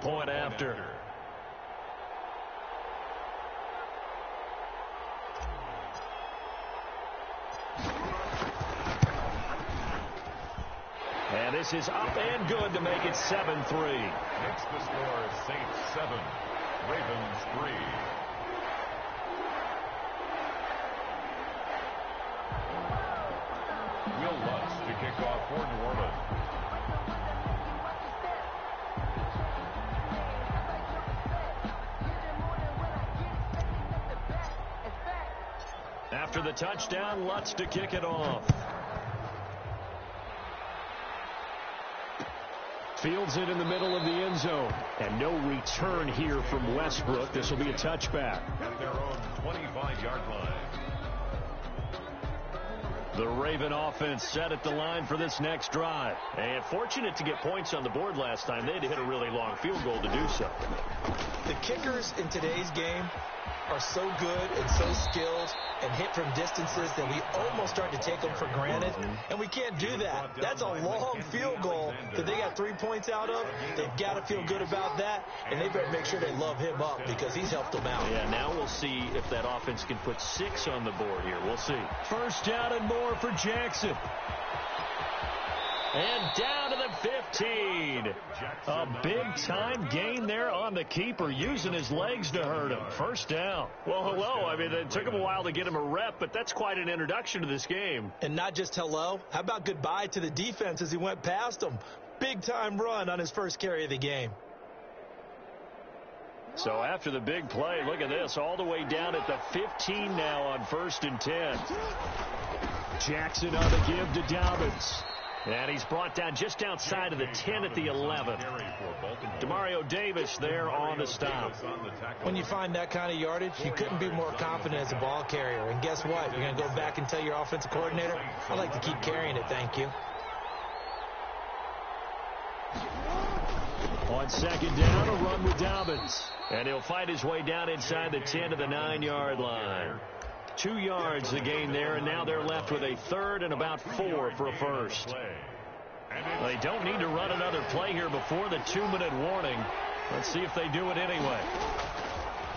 point after. And this is up and good to make it 7-3. Makes the score Saints 7, Ravens 3. Will Lutz to kick off for New Orleans. After the touchdown, Lutz to kick it off. Fields it in the middle of the end zone. And no return here from Westbrook. This will be a touchback. At their own 25-yard line. The Raven offense set at the line for this next drive. And fortunate to get points on the board last time. They had to hit a really long field goal to do so. The kickers in today's game are so good and so skilled and hit from distances that we almost start to take them for granted, and we can't do that. That's a long field goal that they got 3 points out of. They've got to feel good about that, and they better make sure they love him up because he's helped them out. Yeah, now we'll see if that offense can put 6 on the board here. We'll see. First down and more for Jackson. And down to the 15. A big-time gain there on the keeper, using his legs to hurt him. First down. Well, hello. I mean, it took him a while to get him a rep, but that's quite an introduction to this game. And not just hello. How about goodbye to the defense as he went past him? Big-time run on his first carry of the game. So after the big play, look at this, all the way down at the 15 now on 1st and 10. Jackson on the give to Dobbins. And he's brought down just outside of the 10 at the 11. Demario Davis there on the stop. When you find that kind of yardage, you couldn't be more confident as a ball carrier. And guess what? You're going to go back and tell your offensive coordinator, I'd like to keep carrying it, thank you. On second down, a run with Dobbins. And he'll fight his way down inside the 10 to the 9-yard line. 2 yards the gain there, and now they're left with a third and about 4 for a first. They don't need to run another play here before the 2-minute warning. Let's see if they do it anyway.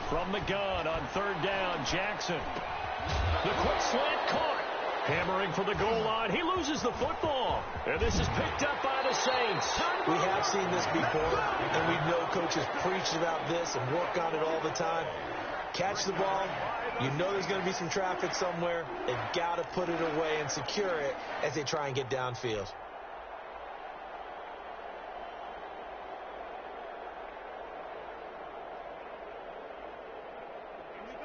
From the gun on third down, Jackson. The quick slant caught. Hammering for the goal line. He loses the football. And this is picked up by the Saints. We have seen this before, and we know coaches preach about this and work on it all the time. Catch the ball. You know there's going to be some traffic somewhere. They've got to put it away and secure it as they try and get downfield.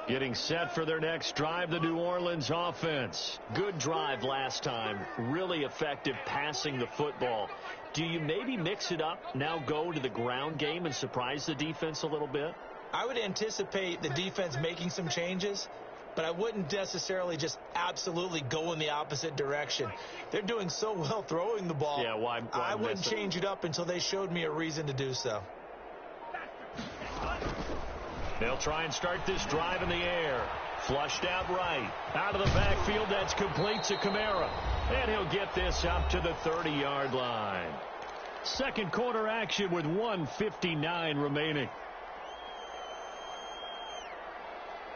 Getting set for their next drive, the New Orleans offense. Good drive last time. Really effective passing the football. Do you maybe mix it up, now go to the ground game and surprise the defense a little bit? I would anticipate the defense making some changes, but I wouldn't necessarily just absolutely go in the opposite direction. They're doing so well throwing the ball. Yeah, why I wouldn't change it up until they showed me a reason to do so. They'll try and start this drive in the air. Flushed out right. Out of the backfield, that's complete to Kamara. And he'll get this up to the 30-yard line. Second quarter action with 1:59 remaining.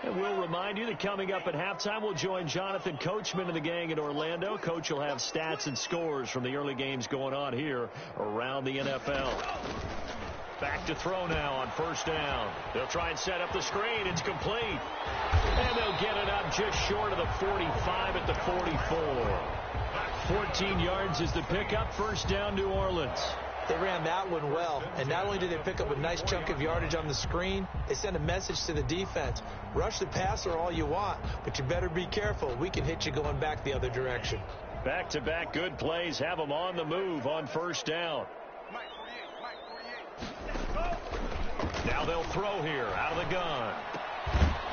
And we'll remind you that coming up at halftime, we'll join Jonathan Coachman and the gang in Orlando. Coach will have stats and scores from the early games going on here around the NFL. Back to throw now on first down. They'll try and set up the screen. It's complete. And they'll get it up just short of the 45 at the 44. 14 yards is the pickup. First down, New Orleans. They ran that one well, and not only did they pick up a nice chunk of yardage on the screen, they sent a message to the defense. Rush the passer all you want, but you better be careful. We can hit you going back the other direction. Back-to-back good plays have them on the move on first down. Now they'll throw here out of the gun.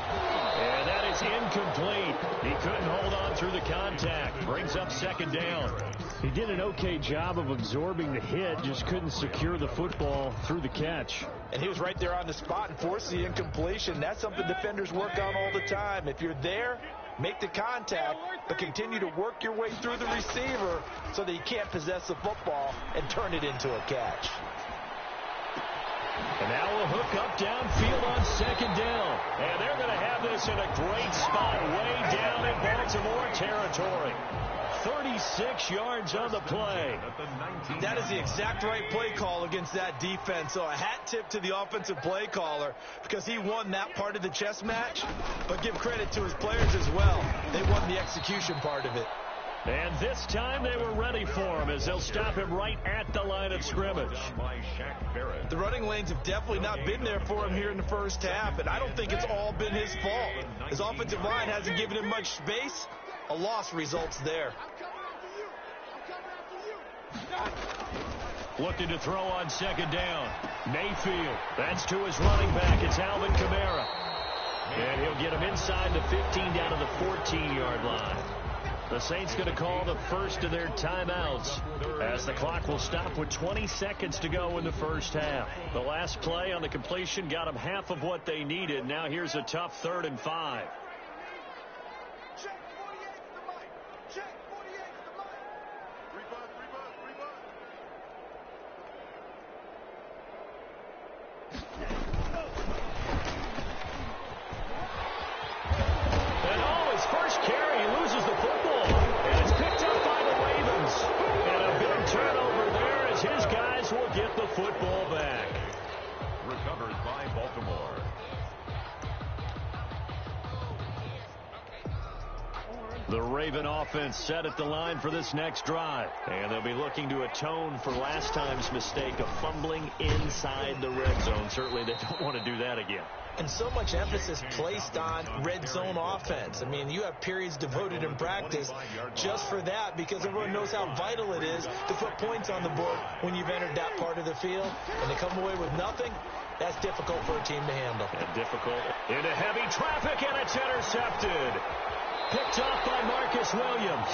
And that is incomplete. He couldn't hold on through the contact. Brings up second down. He did an okay job of absorbing the hit, just couldn't secure the football through the catch. And he was right there on the spot and forced the incompletion. That's something defenders work on all the time. If you're there, make the contact, but continue to work your way through the receiver so that you can't possess the football and turn it into a catch. And now we'll hook up downfield on second down. And they're going to have this in a great spot way down in Baltimore territory. 36 yards on the play. That is the exact right play call against that defense. So a hat tip to the offensive play caller because he won that part of the chess match. But give credit to his players as well. They won the execution part of it. And this time they were ready for him as they'll stop him right at the line of scrimmage. The running lanes have definitely not been there for him here in the first half, and I don't think it's all been his fault. His offensive line hasn't given him much space. A loss results there. Looking to throw on second down. Mayfield. That's to his running back. It's Alvin Kamara. And he'll get him inside the 15 down to the 14-yard line. The Saints going to call the first of their timeouts as the clock will stop with 20 seconds to go in the first half. The last play on the completion got them half of what they needed. Now here's a tough 3rd and 5. Football back. Recovered by Baltimore. The Raven offense set at the line for this next drive. And they'll be looking to atone for last time's mistake of fumbling inside the red zone. Certainly they don't want to do that again. And so much emphasis placed on red zone offense. I mean, you have periods devoted in practice just for that because everyone knows how vital it is to put points on the board when you've entered that part of the field. And to come away with nothing, that's difficult for a team to handle. And difficult into heavy traffic, and it's intercepted. Picked off by Marcus Williams.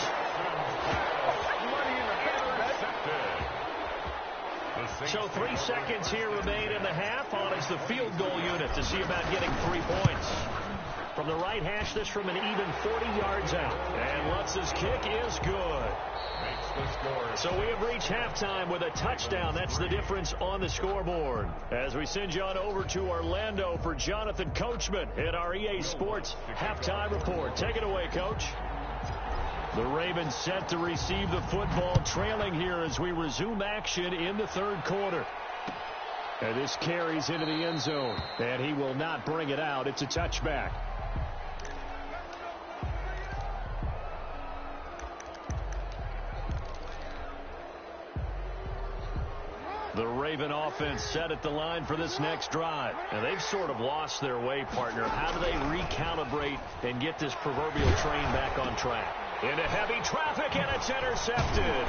So 3 seconds here remain in the half. On is the field goal unit to see about getting 3 points. From the right hash, this from an even 40 yards out. And Lutz's kick is good. So we have reached halftime with a touchdown. That's the difference on the scoreboard. As we send you on over to Orlando for Jonathan Coachman at our EA Sports halftime report. Take it away, Coach. The Ravens set to receive the football, trailing here as we resume action in the 3rd quarter. And this carries into the end zone, and he will not bring it out. It's a touchback. The Raven offense set at the line for this next drive. And they've sort of lost their way, partner. How do they recalibrate and get this proverbial train back on track? Into heavy traffic, and it's intercepted.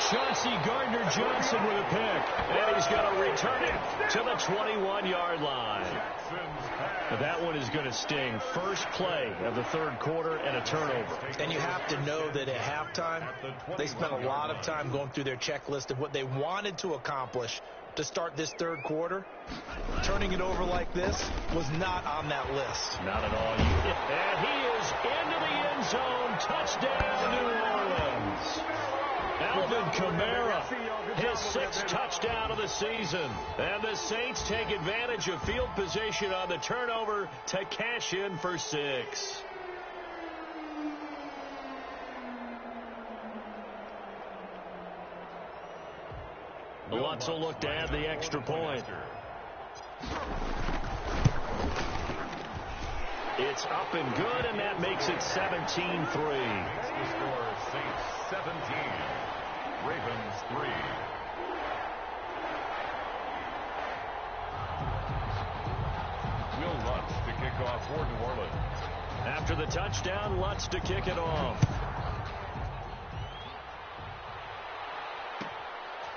Chauncey Gardner-Johnson with a pick. And he's going to return it to the 21-yard line. That one is going to sting. First play of the 3rd quarter and a turnover. And you have to know that at halftime, they spent a lot of time going through their checklist of what they wanted to accomplish to start this 3rd quarter. Turning it over like this was not on that list. Not at all. And he is into the end zone. Touchdown, New Orleans. Alvin Kamara, his 6th touchdown of the season. And the Saints take advantage of field position on the turnover to cash in for 6. Lutz will look to add the extra point. It's up and good, and that makes it 17-3. The score, Saints 17, Ravens 3. Will Lutz to kick off for New Orleans. After the touchdown, Lutz to kick it off.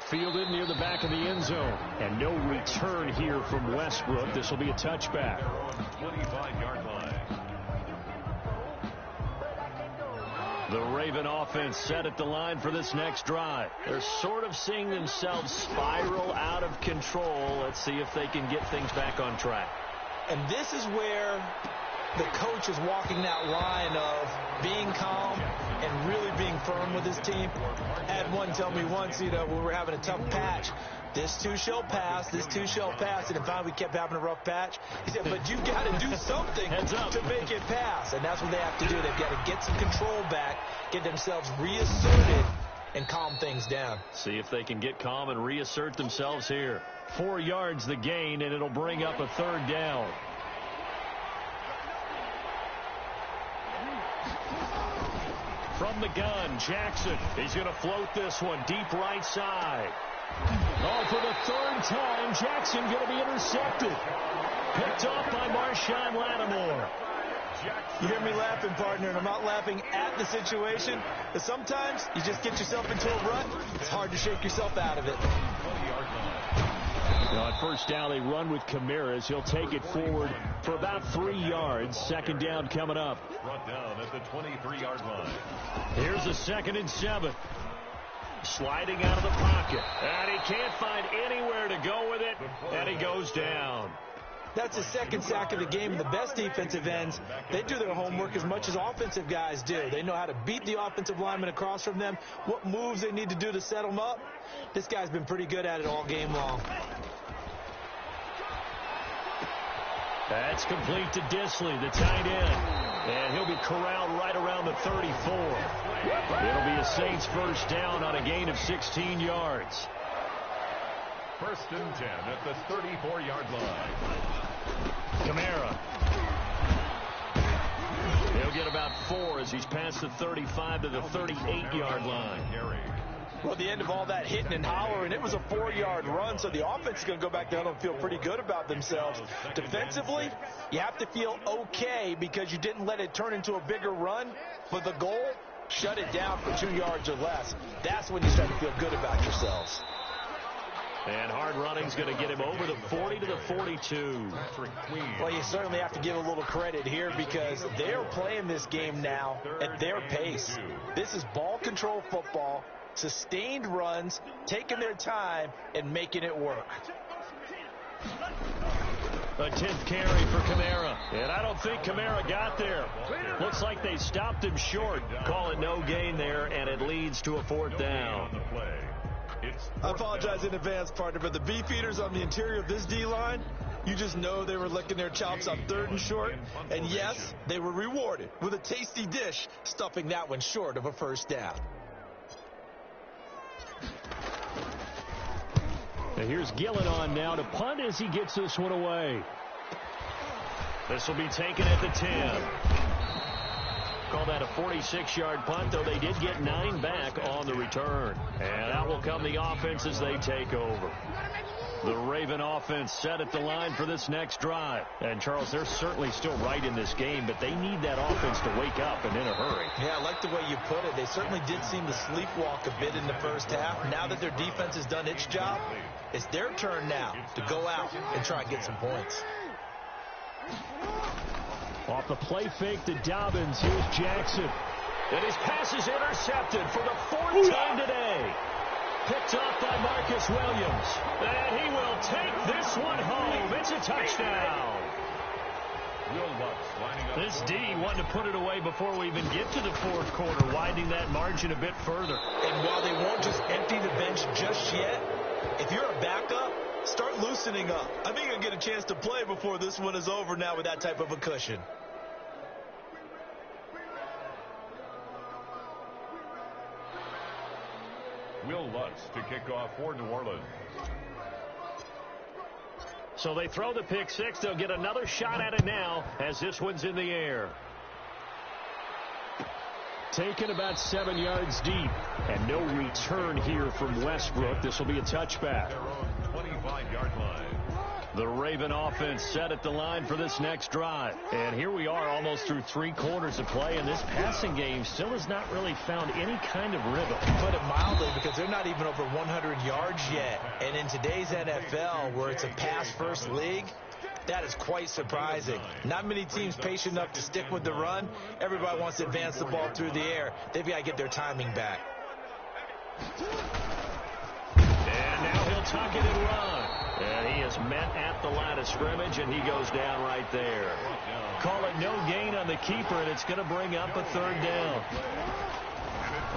Fielded near the back of the end zone. And no return here from Westbrook. This will be a touchback. 25-yard line. The Raven offense set at the line for this next drive. They're sort of seeing themselves spiral out of control. Let's see if they can get things back on track. And this is where the coach is walking that line of being calm and really being firm with his team. I had one tell me once, when we were having a tough patch, This too shall pass. This too shall pass. And finally, we kept having a rough patch. He said, but you've got to do something to make it pass. And that's what they have to do. They've got to get some control back, get themselves reasserted, and calm things down. See if they can get calm and reassert themselves here. 4 yards the gain, and it'll bring up a third down. From the gun, Jackson. He's going to float this one deep right side. Oh, for the 3rd time, Jackson going to be intercepted. Picked off by Marshawn Lattimore. You hear me laughing, partner, and I'm not laughing at the situation. But sometimes you just get yourself into a rut. It's hard to shake yourself out of it. On first down, they run with Kamara. He'll take it forward for about 3 yards. 2nd down coming up. Brought down at the 23-yard line. Here's a 2nd and 7. Sliding out of the pocket. And he can't find anywhere to go with it. And he goes down. That's his 2nd sack of the game. The best defensive ends, they do their homework as much as offensive guys do. They know how to beat the offensive lineman across from them, what moves they need to do to set them up. This guy's been pretty good at it all game long. That's complete to Disley, the tight end. And he'll be corralled right around the 34. It'll be a Saints first down on a gain of 16 yards. 1st and 10 at the 34-yard line. Kamara. He'll get about 4 as he's past the 35 to the 38-yard line. Well, the end of all that hitting and hollering, it was a 4-yard run, so the offense is going to go back down and feel pretty good about themselves. Defensively, you have to feel okay because you didn't let it turn into a bigger run, but the goal, shut it down for 2 yards or less. That's when you start to feel good about yourselves. And hard running's going to get him over the 40 to the 42. Well, you certainly have to give a little credit here because they're playing this game now at their pace. This is ball control football, sustained runs, taking their time, and making it work. A 10th carry for Kamara. And I don't think Kamara got there. Looks like they stopped him short. Call it no gain there, and it leads to a 4th down. I apologize in advance, partner, but the beefeaters on the interior of this D-line, you just know they were licking their chops on 3rd and short. And yes, they were rewarded with a tasty dish, stuffing that one short of a first down. And here's Gillen on now to punt as he gets this one away. This will be taken at the 10. Call that a 46-yard punt, though they did get 9 back on the return. And out will come the offense as they take over. The Raven offense set at the line for this next drive. And, Charles, they're certainly still right in this game, but they need that offense to wake up and in a hurry. Yeah, I like the way you put it. They certainly did seem to sleepwalk a bit in the first half. Now that their defense has done its job, it's their turn now to go out and try and get some points. Off the play fake to Dobbins, here's Jackson. And his pass is intercepted for the 4th time today. Picked off by Marcus Williams. And he will take this one home. It's a touchdown. This D wanted to put it away before we even get to the 4th quarter, widening that margin a bit further. And while they won't just empty the bench just yet, if you're a backup, start loosening up. I think you'll get a chance to play before this one is over now with that type of a cushion. Will Lutz to kick off for New Orleans. So they throw the pick 6. They'll get another shot at it now as this one's in the air. Taken about 7 yards deep. And no return here from Westbrook. This will be a touchback. Their own 25-yard line. The Raven offense set at the line for this next drive. And here we are almost through 3 quarters of play, and this passing game still has not really found any kind of rhythm. Put it mildly, because they're not even over 100 yards yet. And in today's NFL, where it's a pass-first league, that is quite surprising. Not many teams patient enough to stick with the run. Everybody wants to advance the ball through the air. They've got to get their timing back. And now he'll tuck it and run. And he is met at the line of scrimmage, and he goes down right there. Call it no gain on the keeper, and it's going to bring up a 3rd down.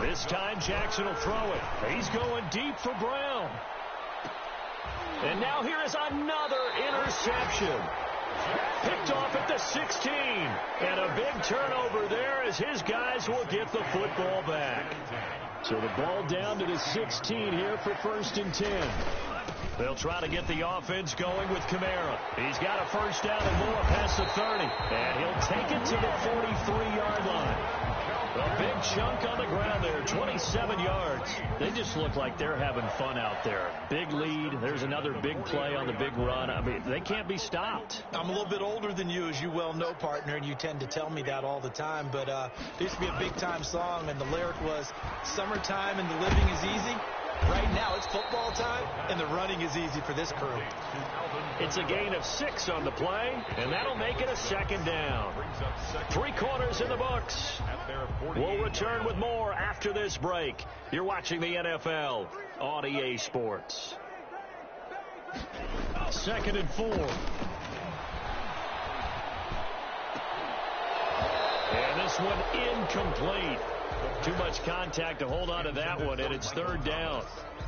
This time Jackson will throw it. He's going deep for Brown. And now here is another interception. Picked off at the 16. And a big turnover there as his guys will get the football back. So the ball down to the 16 here for 1st and 10. They'll try to get the offense going with Kamara. He's got a first down and more past the 30. And he'll take it to the 43-yard line. A big chunk on the ground there, 27 yards. They just look like they're having fun out there. Big lead. There's another big play on the big run. I mean, they can't be stopped. I'm a little bit older than you, as you well know, partner, and you tend to tell me that all the time. But there used to be a big-time song, and the lyric was, "Summertime and the living is easy." Right now, it's football time, and the running is easy for this crew. It's a gain of 6 on the play, and that'll make it a 2nd down. 3 quarters in the books. We'll return with more after this break. You're watching the NFL on EA Sports. 2nd and 4. And this one incomplete. Too much contact to hold on to that one, and it's 3rd down.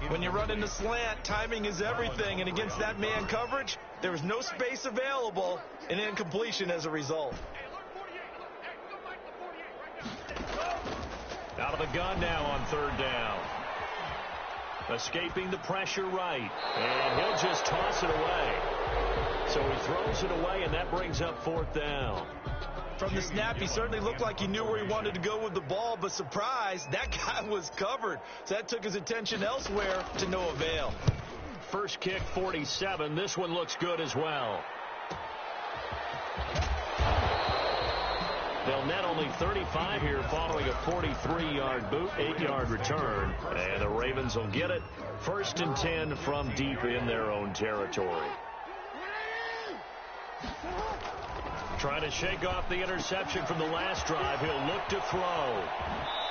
When you run in the slant, timing is everything, and against that man coverage, there was no space available, and incompletion as a result. Out of the gun now on 3rd down. Escaping the pressure right, and he'll just toss it away. So he throws it away, and that brings up 4th down. From the snap, he certainly looked like he knew where he wanted to go with the ball, but surprise, that guy was covered. So that took his attention elsewhere to no avail. First kick, 47. This one looks good as well. They'll net only 35 here following a 43-yard boot, 8-yard return. And the Ravens will get it. 1st and 10 from deep in their own territory. Trying to shake off the interception from the last drive. He'll look to throw.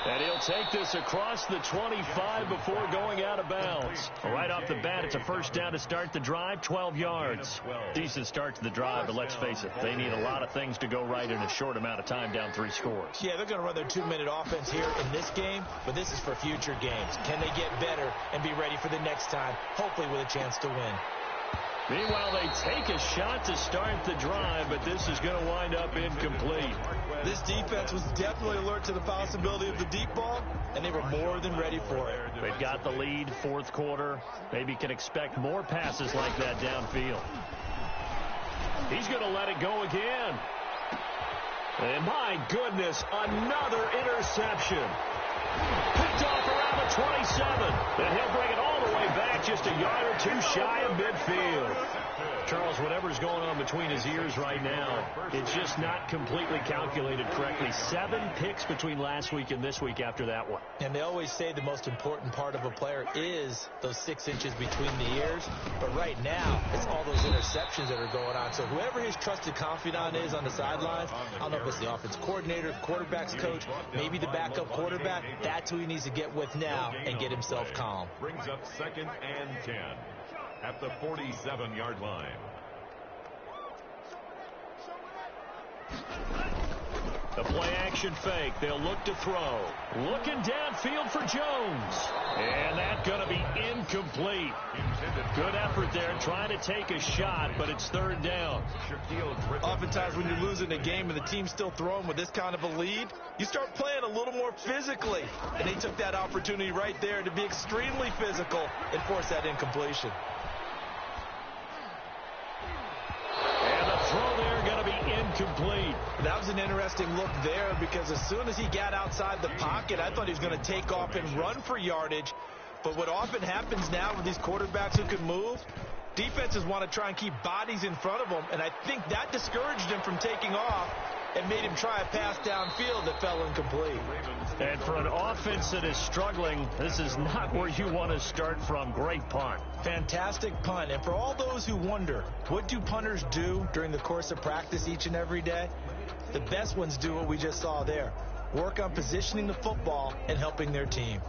And he'll take this across the 25 before going out of bounds. Right off the bat, it's a first down to start the drive, 12 yards. Decent start to the drive, but let's face it, they need a lot of things to go right in a short amount of time, down 3 scores. Yeah, they're going to run their 2-minute offense here in this game, but this is for future games. Can they get better and be ready for the next time, hopefully with a chance to win? Meanwhile, they take a shot to start the drive, but this is going to wind up incomplete. This defense was definitely alert to the possibility of the deep ball, and they were more than ready for it. They've got the lead, 4th quarter. Maybe can expect more passes like that downfield. He's going to let it go again. And my goodness, another interception. Picked off around the 27. And he'll bring it all the way back just a yard or 2 shy of midfield. Charles, whatever's going on between his ears right now, it's just not completely calculated correctly. 7 picks between last week and this week after that one. And they always say the most important part of a player is those 6 inches between the ears. But right now, it's all those interceptions that are going on. So whoever his trusted confidant is on the sidelines, I don't know if it's the offense coordinator, quarterback's coach, maybe the backup quarterback, that's who he needs to get with now and get himself calm. Brings up 2nd and 10 at the 47-yard line. The play-action fake. They'll look to throw. Looking downfield for Jones. And that's going to be incomplete. Good effort there trying to take a shot, but it's 3rd down. Oftentimes when you're losing a game and the team's still throwing with this kind of a lead, you start playing a little more physically. And they took that opportunity right there to be extremely physical and force that incompletion. And the throw there going to be incomplete. That was an interesting look there because as soon as he got outside the pocket, I thought he was going to take off and run for yardage. But what often happens now with these quarterbacks who can move, defenses want to try and keep bodies in front of them, and I think that discouraged him from taking off and made him try a pass downfield that fell incomplete. And for an offense that is struggling, this is not where you want to start from. Great punt. Fantastic punt. And for all those who wonder, what do punters do during the course of practice each and every day? The best ones do what we just saw there. Work on positioning the football and helping their team.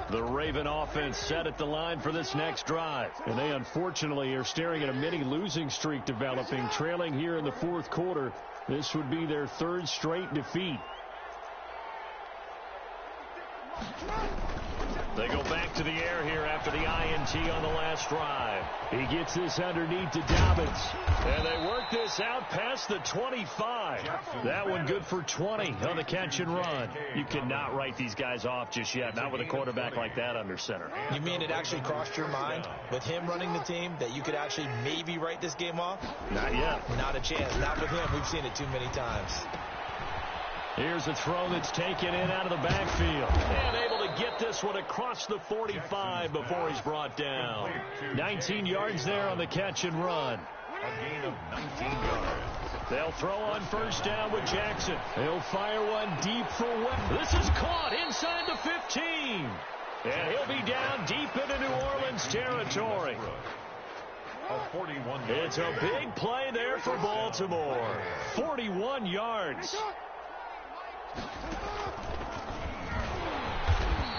The Raven offense set at the line for this next drive. And they unfortunately are staring at a mini losing streak developing, trailing here in the 4th quarter. This would be their 3rd straight defeat. The They go back to the air here after the INT on the last drive. He gets this underneath to Dobbins. And they work this out past the 25. That one good for 20 on the catch and run. You cannot write these guys off just yet, not with a quarterback like that under center. You mean it actually crossed your mind with him running the team that you could actually maybe write this game off? Not yet. Not a chance. Not with him. We've seen it too many times. Here's a throw that's taken in out of the backfield. And able to get this one across the 45 before he's brought down. 19 yards there on the catch and run. A gain of 19 yards. They'll throw on first down with Jackson. He'll fire one deep for West. This is caught inside the 15. And he'll be down deep into New Orleans territory. It's a big play there for Baltimore. 41 yards.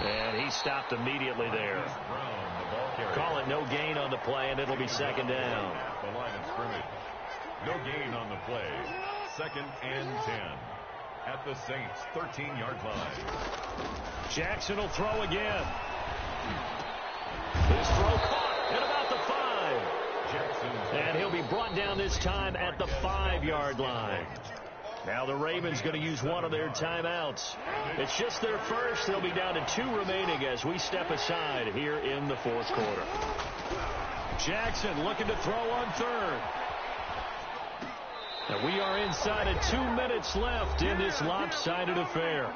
And he stopped immediately there. Call it no gain on the play, and it'll be second down. The line of scrimmage. No gain on the play. 2nd and 10. At the Saints' 13-yard line. Jackson will throw again. His throw caught at about the 5. And he'll be brought down this time at the 5-yard line. Now the Ravens going to use one of their timeouts. It's just their first. They'll be down to 2 remaining as we step aside here in the 4th quarter. Jackson looking to throw on third. And we are inside of 2 minutes left in this lopsided affair.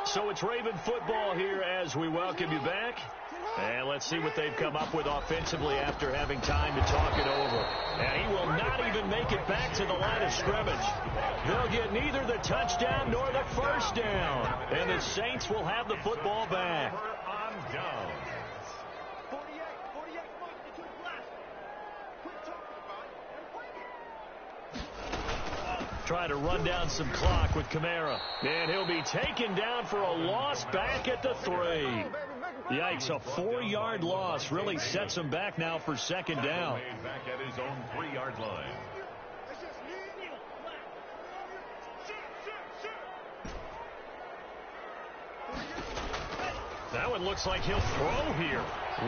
So it's Raven football here as we welcome you back. And let's see what they've come up with offensively after having time to talk it over. And he will not even make it back to the line of scrimmage. They'll get neither the touchdown nor the first down. And the Saints will have the football back. Try to run down some clock with Kamara. And he'll be taken down for a loss back at the 3. Yikes, a 4-yard loss really sets him back now for second down. Back at his own 3-yard line. That one looks like he'll throw here.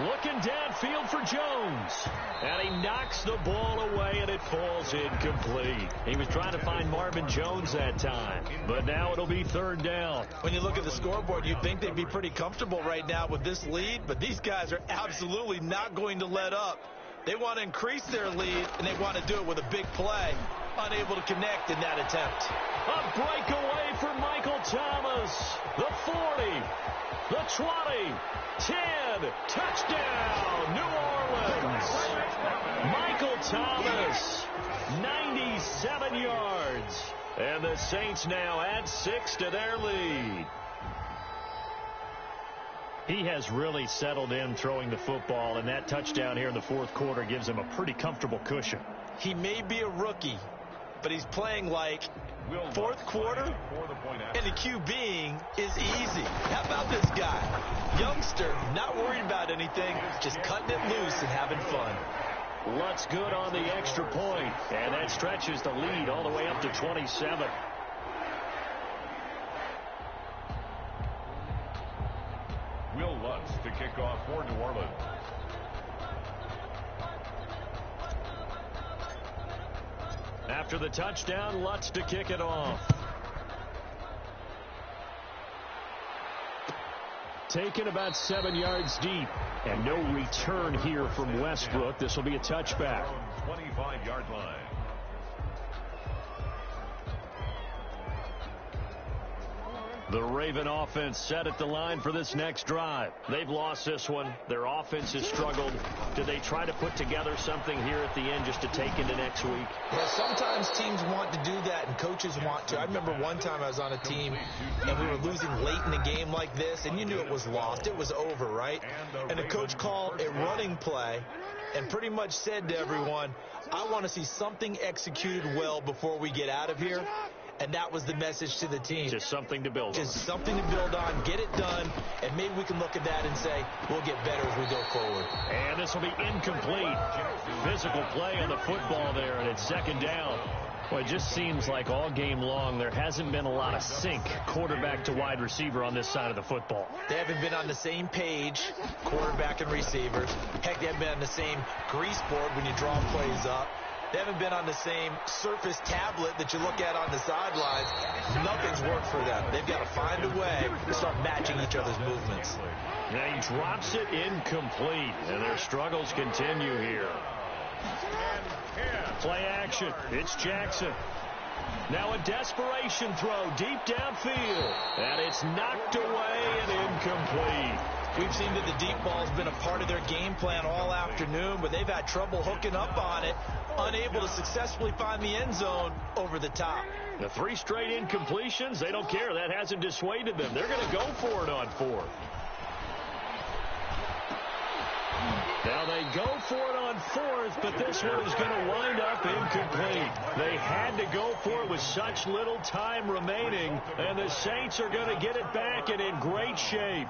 Looking downfield for Jones. And he knocks the ball away, and it falls incomplete. He was trying to find Marvin Jones that time. But now it'll be third down. When you look at the scoreboard, you'd think they'd be pretty comfortable right now with this lead. But these guys are absolutely not going to let up. They want to increase their lead, and they want to do it with a big play. Unable to connect in that attempt. A breakaway for Michael Thomas. The 40. The 20, 10, touchdown, New Orleans. Michael Thomas, 97 yards. And the Saints now add 6 to their lead. He has really settled in throwing the football, and that touchdown here in the 4th quarter gives him a pretty comfortable cushion. He may be a rookie, but he's playing like 4th quarter, and the QBing is easy. How about this guy? Youngster, not worried about anything, just cutting it loose and having fun. Lutz good on the extra point, and that stretches the lead all the way up to 27. Will Lutz to kick off for New Orleans. After the touchdown, Lutz to kick it off. Taken about 7 yards deep. And no return here from Westbrook. This will be a touchback. 25-yard line. The Raven offense set at the line for this next drive. They've lost this one. Their offense has struggled. Do they try to put together something here at the end just to take into next week? Well, sometimes teams want to do that and coaches want to. I remember one time I was on a team and we were losing late in a game like this, and you knew it was lost. It was over, right? And the coach called a running play and pretty much said to everyone, I want to see something executed well before we get out of here. And that was the message to the team. Just something to build on. Just something to build on, get it done, and maybe we can look at that and say, we'll get better as we go forward. And this will be incomplete. Physical play on the football there, and it's second down. Well, it just seems like all game long there hasn't been a lot of sync quarterback to wide receiver on this side of the football. They haven't been on the same page, quarterback and receivers. Heck, they haven't been on the same grease board when you draw plays up. They haven't been on the same surface tablet that you look at on the sidelines. Nothing's worked for them. They've got to find a way to start matching each other's movements. Now he drops it incomplete, and their struggles continue here. Play action. It's Jackson. Now a desperation throw deep downfield. And it's knocked away and incomplete. We've seen that the deep ball's been a part of their game plan all afternoon, but they've had trouble hooking up on it, unable to successfully find the end zone over the top. The 3 straight incompletions, they don't care. That hasn't dissuaded them. They're going to go for it on 4th. Now they go for it on 4th, but this one is going to wind up incomplete. They had to go for it with such little time remaining, and the Saints are going to get it back and in great shape.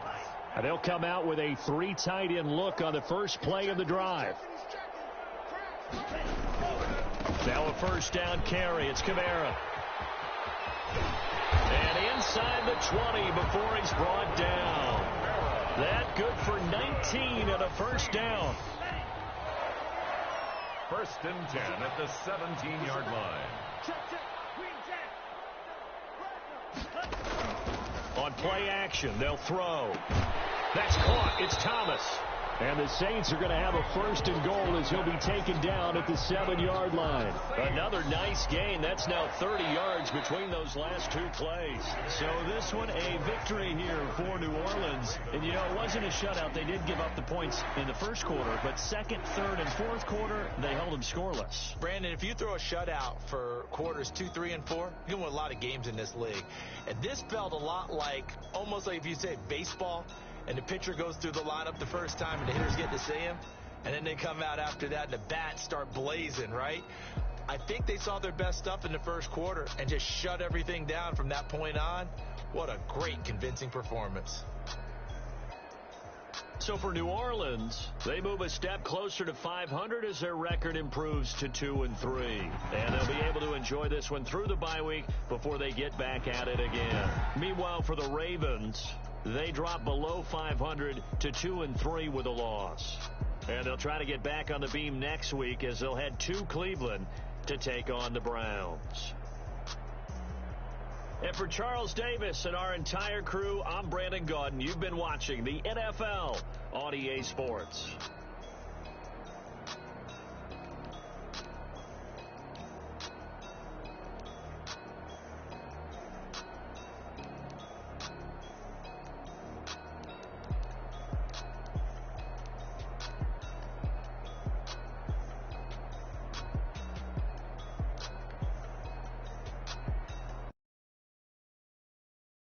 And they'll come out with a 3 tight end look on the first play of the drive. Now a first down carry. It's Kamara. And inside the 20 before he's brought down. That good for 19 and a first down. 1st and 10 at the 17-yard line. On play action, they'll throw. That's caught. It's Thomas. And the Saints are going to have a 1st and goal as he'll be taken down at the 7-yard line. Another nice gain. That's now 30 yards between those last 2 plays. So this one a victory here for New Orleans. And, you know, it wasn't a shutout. They did give up the points in the first quarter, but 2nd, 3rd, and 4th quarter, they held them scoreless. Brandon, if you throw a shutout for quarters 2, 3, and 4, you can win a lot of games in this league. And this felt a lot like, almost like if you say baseball, and the pitcher goes through the lineup the first time and the hitters get to see him, and then they come out after that and the bats start blazing, right? I think they saw their best stuff in the first quarter and just shut everything down from that point on. What a great, convincing performance. So for New Orleans, they move a step closer to 500 as their record improves to 2-3. And they'll be able to enjoy this one through the bye week before they get back at it again. Meanwhile, for the Ravens, they drop below 500 to 2-3 with a loss. And they'll try to get back on the beam next week as they'll head to Cleveland to take on the Browns. And for Charles Davis and our entire crew, I'm Brandon Gaudin. You've been watching the NFL on EA Sports.